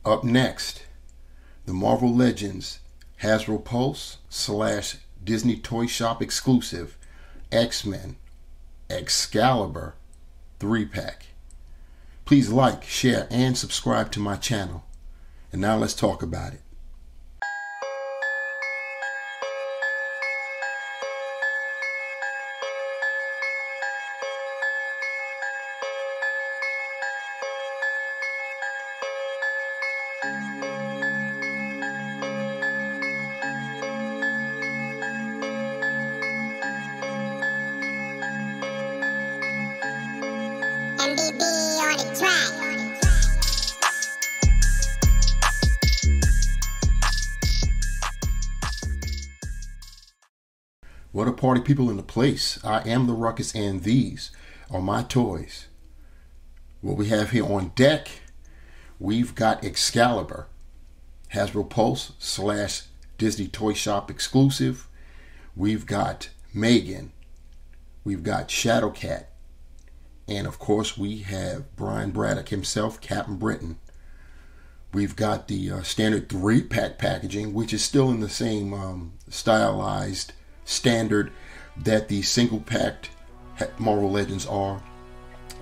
Up next, the Marvel Legends Hasbro Pulse / Disney Toy Shop exclusive X-Men Excalibur 3-pack. Please like, share, and subscribe to my channel. And now let's talk about it. MBB on the track. What up, party people in the place? I am the Ruckus, and these are my toys. What we have here on deck, we've got Excalibur, Hasbro Pulse / Disney Toy Shop exclusive. We've got Megan. We've got Shadowcat. And of course, we have Brian Braddock himself, Captain Britain. We've got the standard 3-pack packaging, which is still in the same stylized standard that the single-packed Marvel Legends are.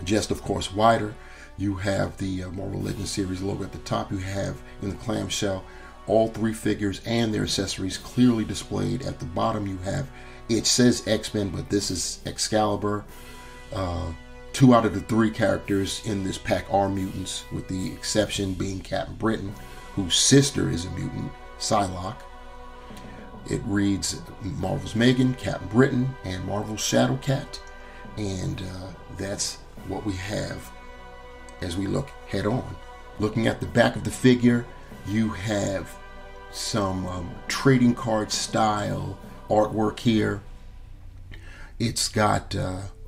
Just, of course, wider. You have the Marvel Legends series logo at the top. You have in the clamshell all 3 figures and their accessories clearly displayed. At the bottom, you have, it says X-Men, but this is Excalibur. 2 out of the 3 characters in this pack are mutants, with the exception being Captain Britain, whose sister is a mutant, Psylocke. It reads Marvel's Megan, Captain Britain, and Marvel's Shadowcat. And that's what we have as we look head on. Looking at the back of the figure, you have some trading card style artwork here. It's got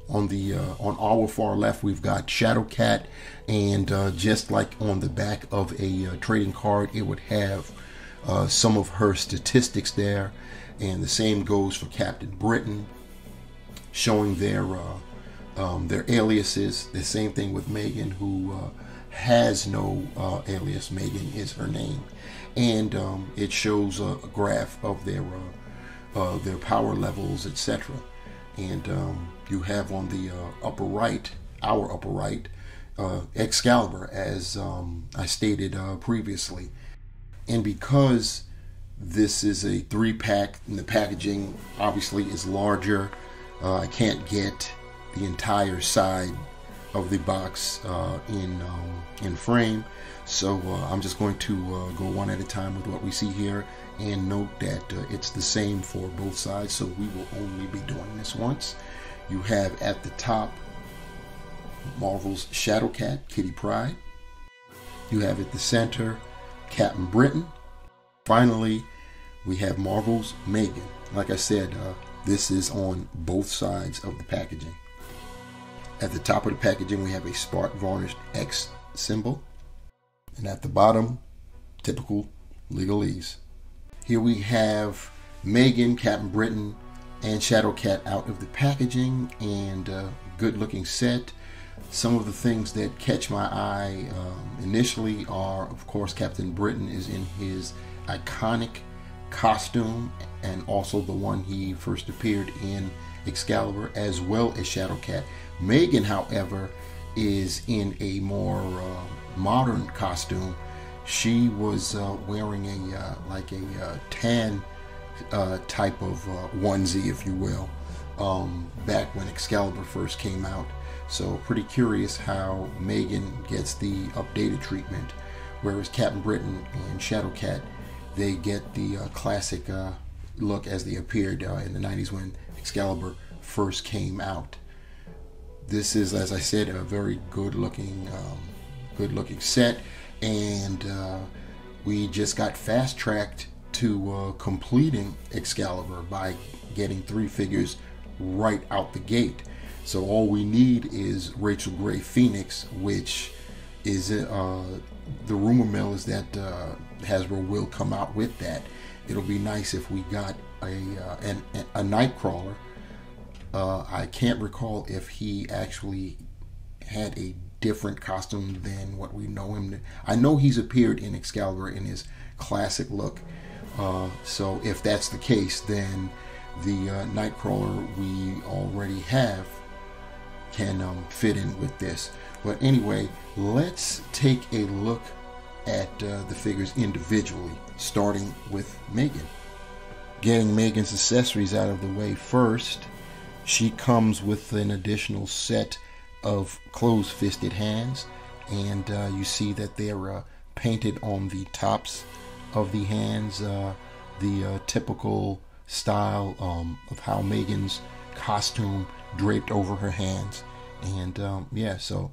on our far left, we've got Shadowcat, and just like on the back of a trading card, it would have some of her statistics there, and the same goes for Captain Britain, showing their aliases. The same thing with Megan, who has no alias. Megan is her name, and it shows a graph of their power levels, etc. And you have on the upper right, our upper right, Excalibur, as I stated previously. And because this is a 3-pack and the packaging obviously is larger, I can't get the entire side of the box in frame. So I'm just going to go one at a time with what we see here, and note that it's the same for both sides, so we will only be doing this once. You have at the top Marvel's Shadowcat, Kitty Pryde. You have at the center Captain Britain. Finally, we have Marvel's Megan. Like I said, this is on both sides of the packaging. At the top of the packaging, we have a spark varnished X symbol. And at the bottom, typical legalese. Here we have Megan, Captain Britain, and Shadowcat out of the packaging, and good looking set. Some of the things that catch my eye initially are, of course, Captain Britain is in his iconic costume, and also the one he first appeared in, Excalibur, as well as Shadowcat. Megan, however, is in a more modern costume. She was wearing a tan type of onesie, if you will, back when Excalibur first came out. So pretty curious how Megan gets the updated treatment, whereas Captain Britain and Shadowcat, they get the classic look as they appeared in the 90s when Excalibur first came out. This is, as I said, a very good looking set, and we just got fast tracked to completing Excalibur by getting 3 figures right out the gate. So all we need is Rachel Gray Phoenix, which is the rumor mill is that Hasbro will come out with that. It'll be nice if we got a Nightcrawler. I can't recall if he actually had a different costume than what we know him to. I know he's appeared in Excalibur in his classic look. So if that's the case, then the Nightcrawler we already have can fit in with this. But anyway, let's take a look at the figures individually, starting with Megan. Getting Megan's accessories out of the way first, she comes with an additional set of closed-fisted hands, and you see that they're painted on the tops of the hands, the typical style of how Megan's costume draped over her hands. And yeah, so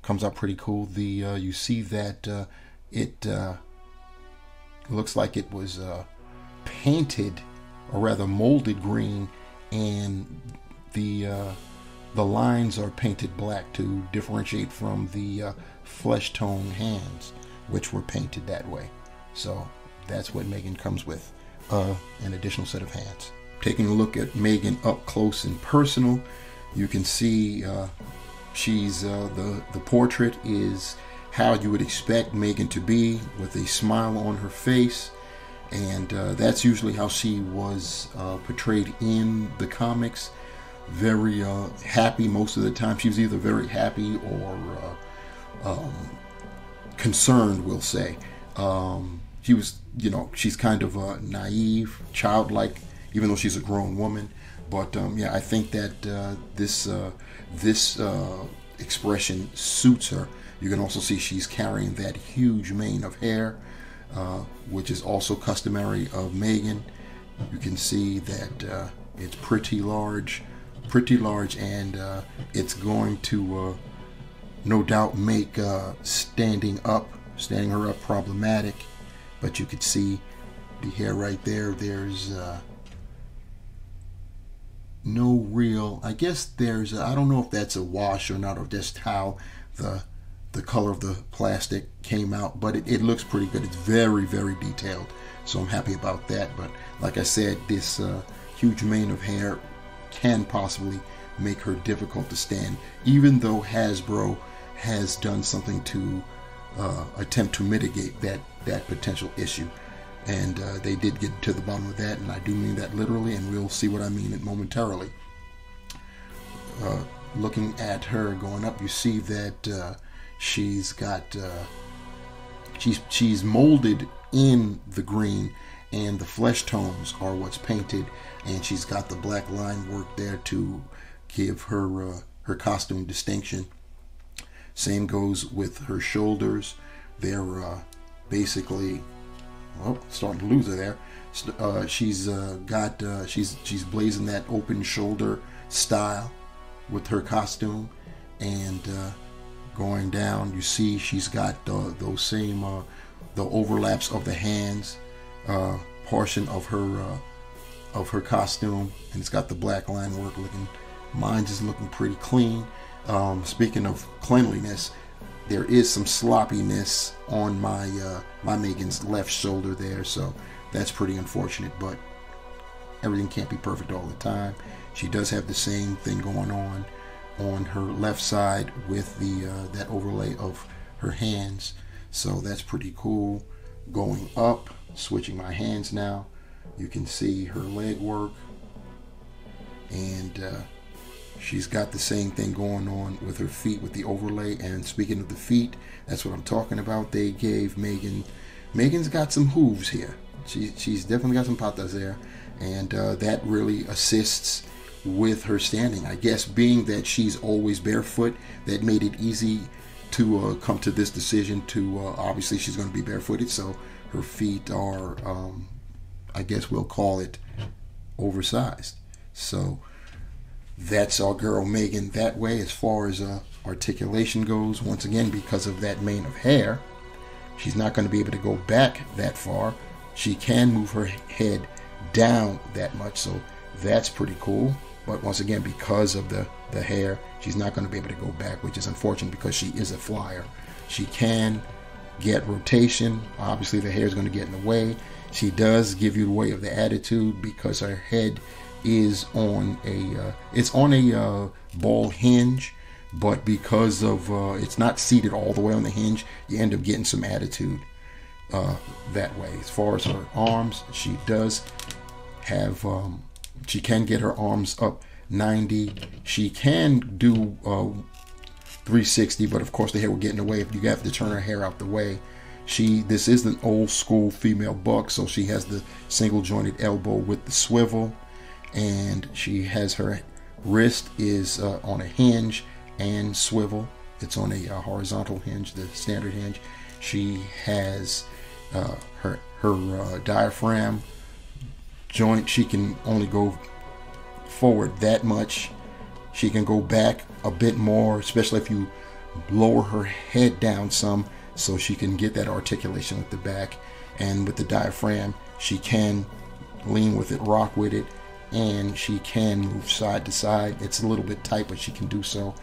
comes out pretty cool. The you see that it looks like it was painted, or rather molded green, and the lines are painted black to differentiate from the flesh tone hands, which were painted that way. So that's what Megan comes with, an additional set of hands. Taking a look at Megan up close and personal, you can see she's the portrait is how you would expect Megan to be, with a smile on her face, and that's usually how she was portrayed in the comics. Very happy most of the time. She was either very happy or concerned, we'll say. She was, you know, she's kind of naive, childlike, even though she's a grown woman. But yeah, I think that this expression suits her. You can also see she's carrying that huge mane of hair, which is also customary of Megan. You can see that it's pretty large, and it's going to no doubt make standing her up problematic. But you could see the hair right there. There's no real, I guess there's I don't know if that's a wash or not, or just how the color of the plastic came out, but it looks pretty good. It's very, very detailed, so I'm happy about that. But like I said, this huge mane of hair can possibly make her difficult to stand, even though Hasbro has done something to attempt to mitigate that potential issue. And they did get to the bottom of that, and I do mean that literally, and we'll see what I mean it momentarily. Looking at her going up, you see that she's got she's molded in the green, and the flesh tones are what's painted, and she's got the black line work there to give her her costume distinction. Same goes with her shoulders. They're basically, well, starting to lose her there. She's she's blazing that open shoulder style with her costume, and going down, you see she's got those same the overlaps of the hands portion of her costume, and it's got the black line work looking. Mine's is looking pretty clean. Speaking of cleanliness, there is some sloppiness on my Megan's left shoulder there, so that's pretty unfortunate, but everything can't be perfect all the time. She does have the same thing going on her left side with the that overlay of her hands, so that's pretty cool. Going up, switching my hands now, you can see her leg work, and she's got the same thing going on with her feet with the overlay. And speaking of the feet, that's what I'm talking about. They gave Megan's got some hooves here. She's definitely got some patas there, and that really assists with her standing. I guess being that she's always barefoot, that made it easy to come to this decision to obviously she's going to be barefooted, so her feet are I guess we'll call it oversized. So that's our girl Megan that way. As far as articulation goes, once again, because of that mane of hair, she's not going to be able to go back that far. She can move her head down that much, so that's pretty cool. But once again, because of the hair, she's not going to be able to go back, which is unfortunate because she is a flyer. She can get rotation. Obviously, the hair is going to get in the way. She does give you the way of the attitude because her head is on a ball hinge, but because of it's not seated all the way on the hinge, you end up getting some attitude that way. As far as her arms, she does have she can get her arms up 90. She can do 360, but of course the hair will get in the way if you have to turn her hair out the way. This is an old school female buck, so she has the single jointed elbow with the swivel, and she has her wrist is on a hinge and swivel. It's on a horizontal hinge, the standard hinge. She has her diaphragm joint. She can only go forward that much. She can go back a bit more, especially if you lower her head down some, so she can get that articulation with the back. And with the diaphragm, she can lean with it, rock with it, and she can move side to side. It's a little bit tight, but she can do so.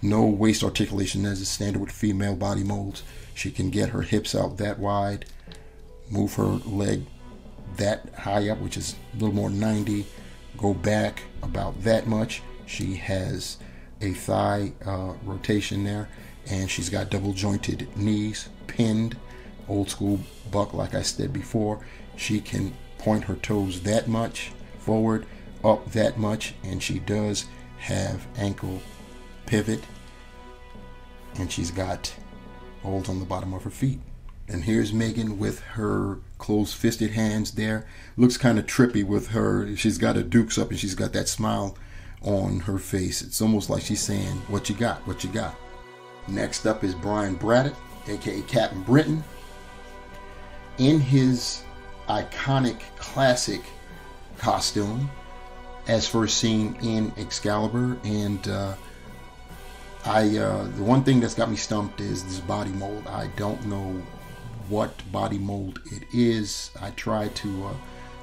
No waist articulation as is standard with female body molds. She can get her hips out that wide, move her leg that high up, which is a little more 90, go back about that much. She has a thigh rotation there, and she's got double jointed knees, pinned, old school buck like I said before. She can point her toes that much forward, up that much, and she does have ankle pivot, and she's got holes on the bottom of her feet. And here's Megan with her closed-fisted hands there. Looks kind of trippy with her. She's got her dukes up and she's got that smile on her face. It's almost like she's saying, what you got, what you got. Next up is Brian Braddock, aka Captain Britain, in his iconic classic costume as first seen in Excalibur. And the one thing that's got me stumped is this body mold. I don't know what body mold it is. I tried to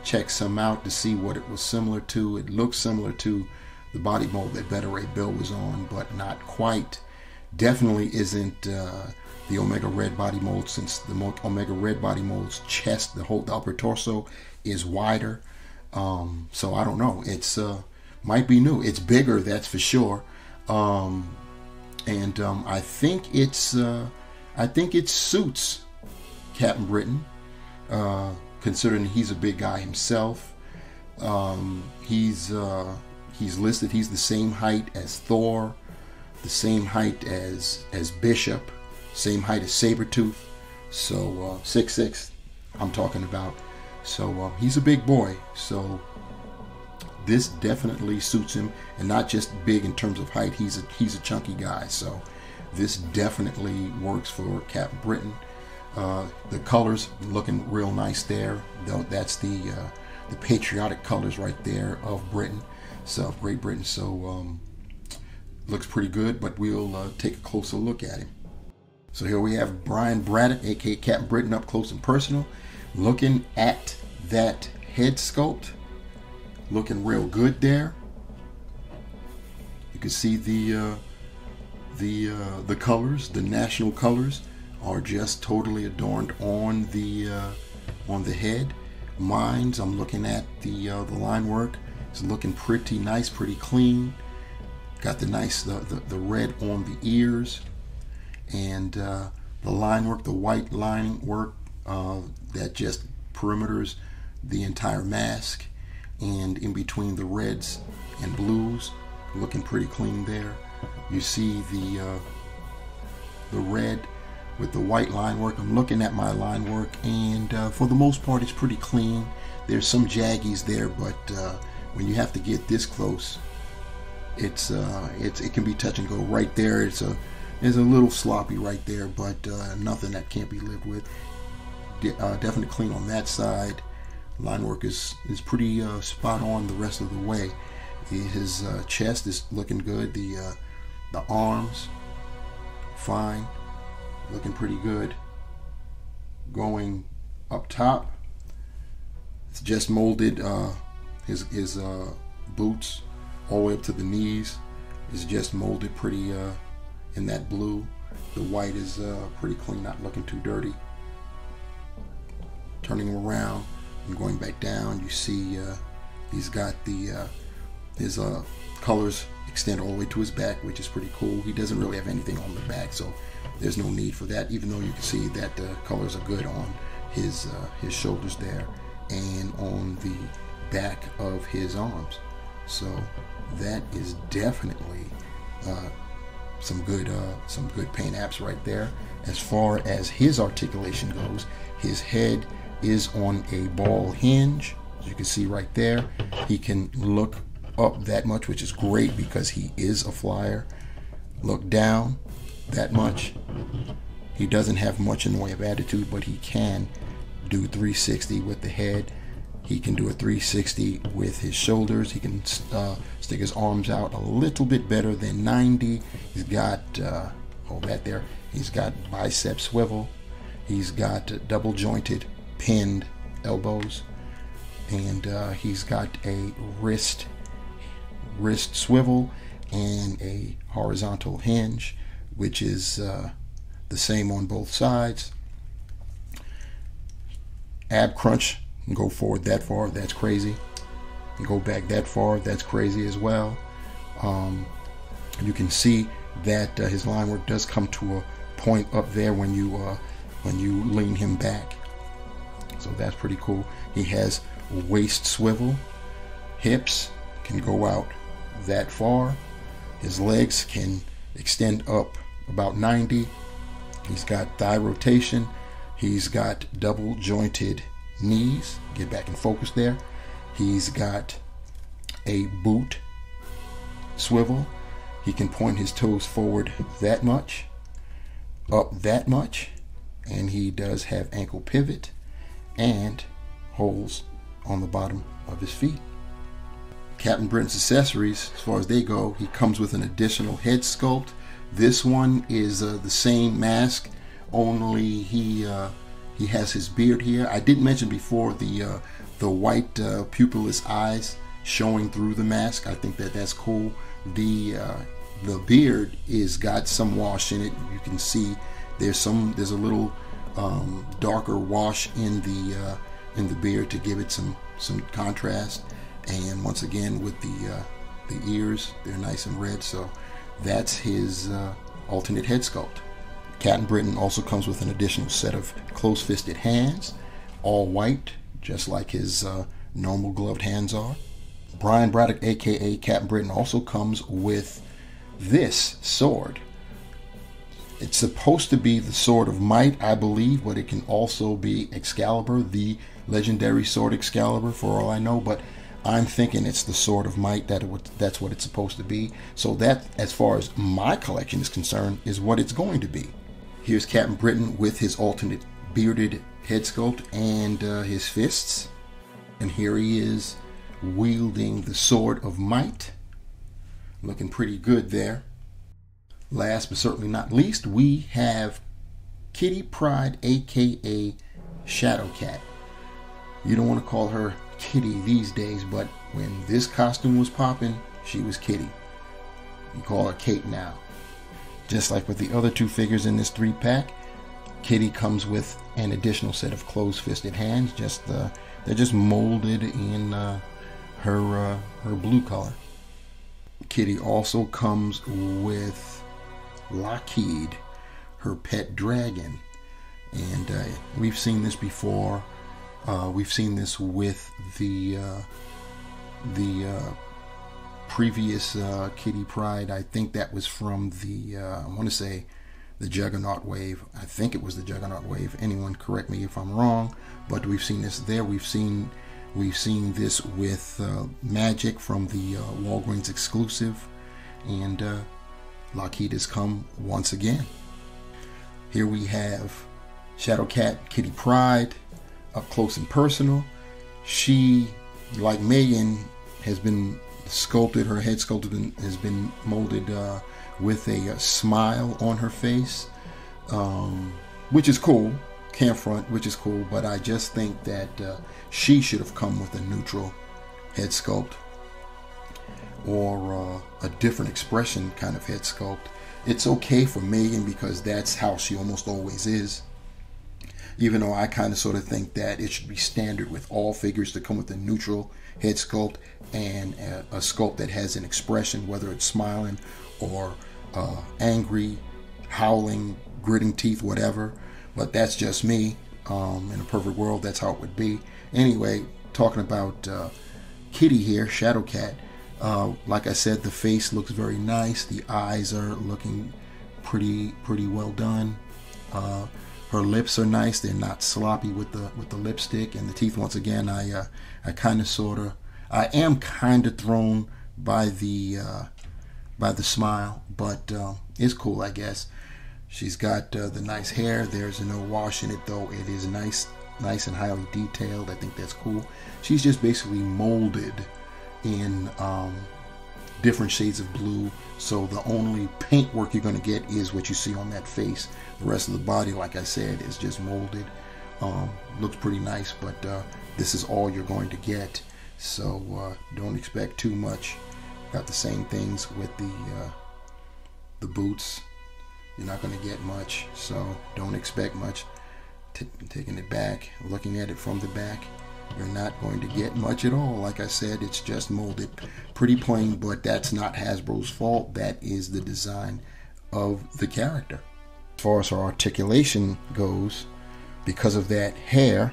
check some out to see what it was similar to. It looks similar to the body mold that Better Ray Bill was on, but not quite. Definitely isn't the Omega Red body mold, since the Omega Red body mold's chest, the upper torso, is wider. So I don't know. It's might be new. It's bigger, that's for sure. And I think it suits Captain Britain, considering he's a big guy himself. He's listed. He's the same height as Thor, the same height as Bishop, same height as Sabretooth. So 6'6", I'm talking about. So he's a big boy. So this definitely suits him, and not just big in terms of height. He's a chunky guy. So this definitely works for Captain Britain. The colors looking real nice there. That's the patriotic colors right there of Britain, so Great Britain. So looks pretty good, but we'll take a closer look at him. So here we have Brian Braddock, aka Captain Britain, up close and personal, looking at that head sculpt, looking real good there. You can see the colors, the national colors, are just totally adorned on the head. Mines, I'm looking at the line work. It's looking pretty nice, pretty clean. Got the nice the red on the ears, and the line work, the white line work that just perimeters the entire mask, and in between the reds and blues, looking pretty clean there. You see the red with the white line work. I'm looking at my line work, and for the most part it's pretty clean. There's some jaggies there, but when you have to get this close, it can be touch and go right there. It's a little sloppy right there, but nothing that can't be lived with. Definitely clean on that side. Line work is pretty spot on the rest of the way. His chest is looking good. The arms, fine, looking pretty good. Going up top, it's just molded. His boots all the way up to the knees is just molded pretty in that blue. The white is pretty clean, not looking too dirty. Turning him around and going back down, you see he's got the His colors extend all the way to his back, which is pretty cool. He doesn't really have anything on the back, so there's no need for that, even though you can see that the colors are good on his shoulders there and on the back of his arms. So that is definitely some good paint apps right there. As far as his articulation goes, his head is on a ball hinge, as you can see right there. He can look up that much, which is great because he is a flyer. Look down that much. He doesn't have much in the way of attitude, but he can do 360 with the head. He can do a 360 with his shoulders. He can stick his arms out a little bit better than 90. He's got, hold that there. He's got bicep swivel. He's got double jointed pinned elbows. And he's got a wrist swivel and a horizontal hinge, which is the same on both sides. Ab crunch, can go forward that far, that's crazy. And go back that far, that's crazy as well. You can see that his line work does come to a point up there when you lean him back. So that's pretty cool. He has waist swivel, hips can go out that far. His legs can extend up about 90. He's got thigh rotation. He's got double jointed knees. Get back in focus there. He's got a boot swivel. He can point his toes forward that much, up that much, and he does have ankle pivot and holes on the bottom of his feet. Captain Britain's accessories, as far as they go, he comes with an additional head sculpt. This one is the same mask, only he has his beard here. I did mention before the white pupilless eyes showing through the mask. I think that's cool. The beard is got some wash in it. You can see there's a little darker wash in the beard to give it some contrast. And once again, with the ears, they're nice and red, so that's his alternate head sculpt. Captain Britain also comes with an additional set of close-fisted hands, all white, just like his normal gloved hands are. Brian Braddock, aka Captain Britain, also comes with this sword. It's supposed to be the Sword of Might, I believe, but it can also be Excalibur, the legendary sword Excalibur, for all I know, but I'm thinking it's the Sword of Might, that's what it's supposed to be. So that, as far as my collection is concerned, is what it's going to be. Here's Captain Britain with his alternate bearded head sculpt and his fists. And here he is wielding the Sword of Might. Looking pretty good there. Last but certainly not least, we have Kitty Pryde, aka Shadow Cat. You don't want to call her Kitty these days, but when this costume was popping, she was Kitty. You call her Kate now. Just like with the other two figures in this 3-pack, Kitty comes with an additional set of closed-fisted hands. They're just molded in her blue color. Kitty also comes with Lockheed, her pet dragon, and we've seen this before. We've seen this with the previous Kitty Pryde. I think that was from the I want to say the Juggernaut wave. I think it was the Juggernaut wave. Anyone correct me if I'm wrong, but we've seen this there. We've seen this with Magic from the Walgreens exclusive, and Lockheed has come once again. Here we have Shadow Cat Kitty Pryde up close and personal. She, like Megan, has been sculpted, her head sculpted and has been molded with a smile on her face, which is cool. Can't front, which is cool, but I just think that she should have come with a neutral head sculpt or a different expression kind of head sculpt. It's okay for Megan because that's how she almost always is. even though I kind of sort of think that it should be standard with all figures to come with a neutral head sculpt and a sculpt that has an expression, whether it's smiling or angry, howling, gritting teeth, whatever. But that's just me. In a perfect world, that's how it would be. Anyway, talking about Kitty here, Shadow Cat. Like I said, the face looks very nice. The eyes are looking pretty well done. Her lips are nice. They're not sloppy with the lipstick, and the teeth. Once again, I am kind of thrown by the smile, but it's cool, I guess. She's got the nice hair. There's no wash in it, though. It is nice and highly detailed. I think that's cool. She's just basically molded in different shades of blue, so the only paint work you're going to get is what you see on that face. The rest of the body, like I said, is just molded. Looks pretty nice, but this is all you're going to get, so don't expect too much. Got the same things with the boots. You're not going to get much, so don't expect much. Taking it back, looking at it from the back, you're not going to get much at all. Like I said, it's just molded. Pretty plain, but that's not Hasbro's fault. That is the design of the character. As far as her articulation goes, because of that hair,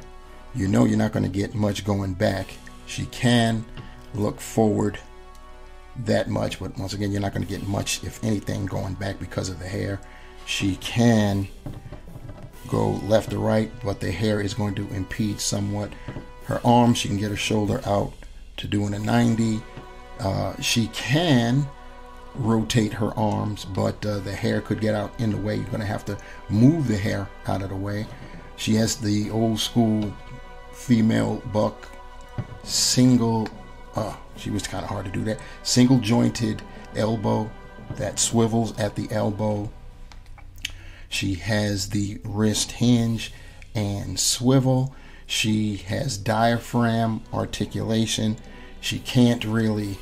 you know you're not going to get much going back. She can look forward that much, but once again, you're not going to get much, if anything, going back because of the hair. She can go left or right, but the hair is going to impede somewhat. Her arms, she can get her shoulder out to doing a 90. She can rotate her arms, but the hair could get out in the way. You're going to have to move the hair out of the way. She has the old school female buck single, she was kind of hard to do that, single jointed elbow that swivels at the elbow. She has the wrist hinge and swivel. She has diaphragm articulation. She can only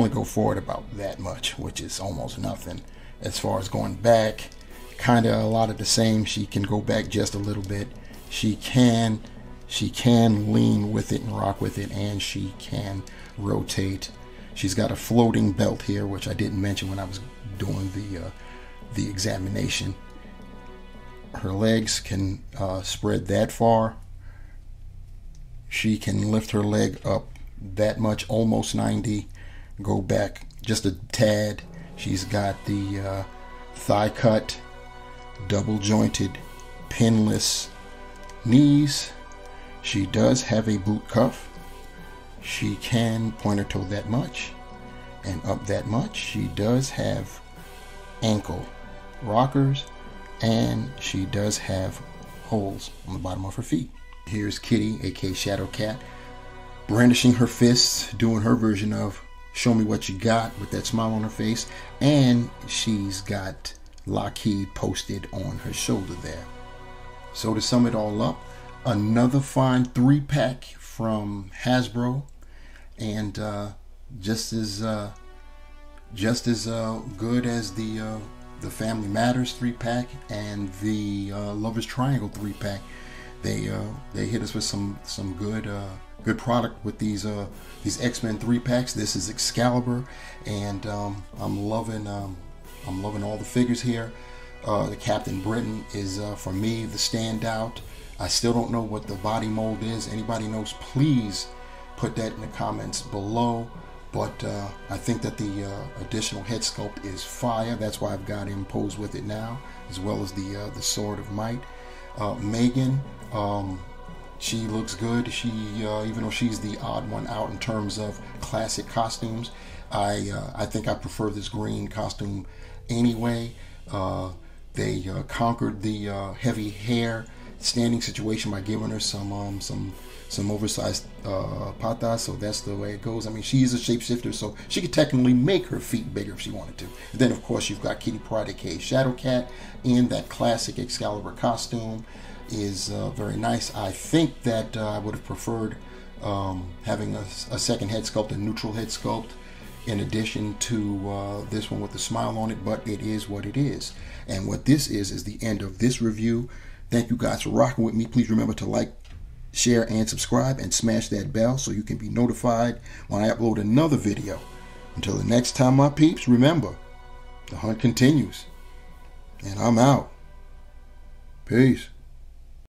go forward about that much, which is almost nothing. As far as going back, kind of a lot of the same. She can go back just a little bit. She can lean with it and rock with it, and she can rotate. She's got a floating belt here, which I didn't mention when I was doing the examination. Her legs can spread that far. She can lift her leg up that much, almost 90, go back just a tad. She's got the thigh cut, double jointed, pinless knees. She does have a boot cuff. She can point her toe that much and up that much. She does have ankle rockers, and she does have holes on the bottom of her feet. Here's Kitty, aka Shadow Cat, brandishing her fists, doing her version of show me what you got with that smile on her face, and she's got Lockheed posted on her shoulder there. So to sum it all up, another fine 3-pack from Hasbro, and just as good as the Family Matters 3-pack and the Lovers Triangle 3-pack. They hit us with some good product with these X-Men 3-packs. This is Excalibur, and I'm loving all the figures here. The Captain Britain is for me the standout. I still don't know what the body mold is. Anybody knows, please put that in the comments below. But I think that the additional head sculpt is fire. That's why I've got him posed with it now, as well as the Sword of Might. Megan, she looks good. She even though she's the odd one out in terms of classic costumes, I think I prefer this green costume anyway. They conquered the heavy hair standing situation by giving her some oversized patas, so that's the way it goes. I mean, she's a shapeshifter, so she could technically make her feet bigger if she wanted to. And then, of course, you've got Kitty Pryde, aka Shadow Cat, in that classic Excalibur costume. Is very nice. I think that I would have preferred having a second head sculpt, a neutral head sculpt, in addition to this one with the smile on it, but it is what it is. And what this is the end of this review. Thank you guys for rocking with me. Please remember to like, share, and subscribe, and smash that bell so you can be notified when I upload another video. Until the next time, my peeps, remember, the hunt continues. And I'm out. Peace.